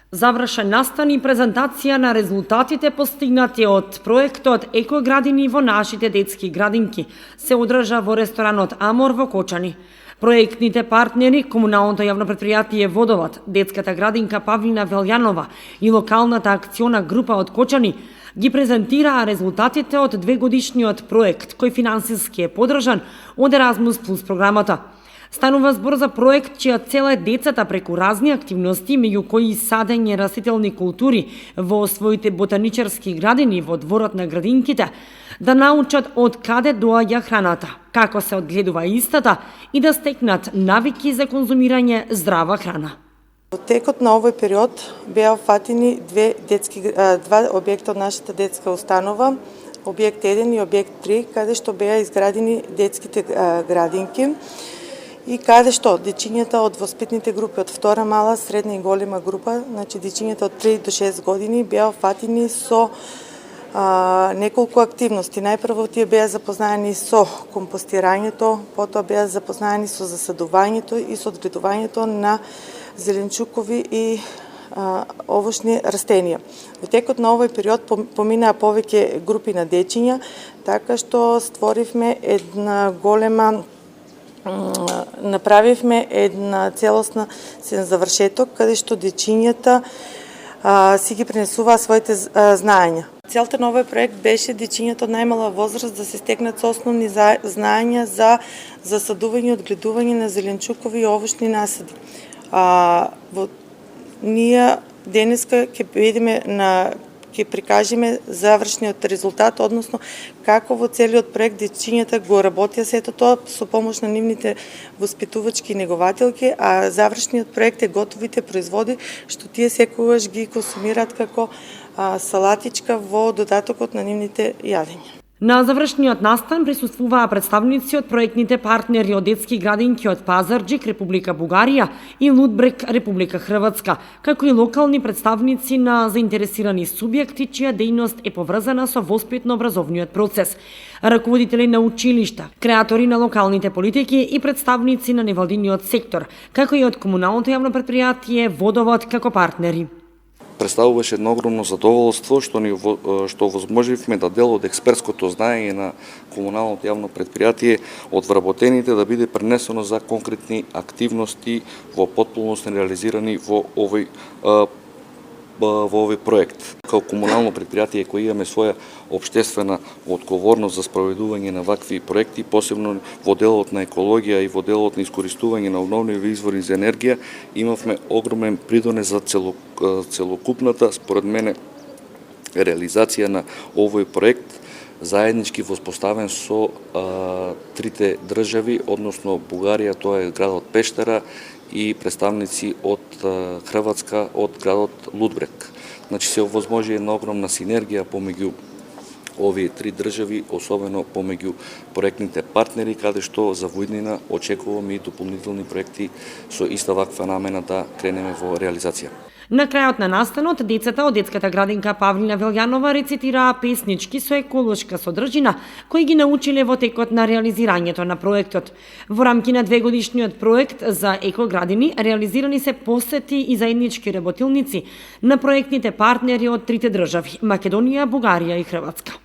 Завршен настан и презентација на резултатите постигнати од проектот Екоградини во нашите детски градинки се одржа во ресторанот Амор во Кочани. Проектните партнери, комуналното јавно предпријатие Водовод, детската градинка Павлина Велјанова и локалната акциона група од Кочани ги презентираа резултатите од двегодишниот проект кој финансиски е подржан од Еразмус плюс програмата. Станува збор за проект чија цел е децата преку разни активности, меѓу кои садење растителни култури во своите ботаничарски градини во дворот на градинките, да научат од каде доаѓа храната, како се одгледува истата и да стекнат навики за конзумирање здрава храна. Во текот на овој период беа фатени два објекта од нашата детска установа, објект 1 и објект 3, каде што беа изградени детските градинки и каде што дечињата од воспитните групи од втора мала, средна и голема група, значи дечињата од 3 до 6 години беа фатени со неколку активности. Најпрво тие беа запознаени со компостирањето, потоа беа запознаени со засадувањето и со одгледувањето на зеленчукови и овошни растенија. Во текот на овој период поминаа повеќе групи на дечиња, така што направивме една целосна завршеток, каде што дечињата си ги пренесуваа своите знаења. Целта на овој проект беше дечињата од најмала возраст да се стекнат со основни знаења за засадување и одгледување на зеленчукови и овошни насади. Ние денеска ќе прикажеме завршниот резултат, односно како во целиот проект дечињата го работеа сето тоа со помош на нивните воспитувачки и негователки, а завршниот проект е готовите производи што тие секогаш ги консумираат како салатичка во додатокот на нивните јадења. На завршниот настан присуствуваа представници од проектните партнери од детски градинки од Пазарџик, Република Бугарија и Лудбрек, Република Хрватска, како и локални представници на заинтересирани субјекти чија дејност е поврзана со воспитно-образовниот процес, раководители на училишта, креатори на локалните политики и представници на невладиниот сектор, како и од комуналното јавно предпријатие Водовод како партнери. Представуваше едно огромно задоволство што возможивме да дел од експертското знаење на комуналното јавно предпријатие од вработените да биде пренесено за конкретни активности во потполност реализирани во овој проект. Као комунално предпријатие кој имаме своја општествена одговорност за спроведување на вакви проекти, посебно во делот на екологија и во делот на искористување на обновливи извори за енергија, имавме огромен придонес за целокупната, според мене, реализација на овој проект, заеднички воспоставен со трите држави, односно Бугарија, тоа е градот Пештера, и представници од Хрватска, од градот Лудбрек. Значи се овозможи една огромна синергија помеѓу овие три држави, особено помеѓу проектните партнери, каде што за војднина очекуваме и дополнителни проекти со иста ваква намена да кренеме во реализација. На крајот на настанот, децата од детската градинка Павлина Велјанова рецитираа песнички со еколошка содржина, кои ги научиле во текот на реализирањето на проектот. Во рамки на двегодишниот проект за екоградини реализирани се посети и заеднички работилници на проектните партнери од трите држави – Македонија, Бугарија и Хрватска.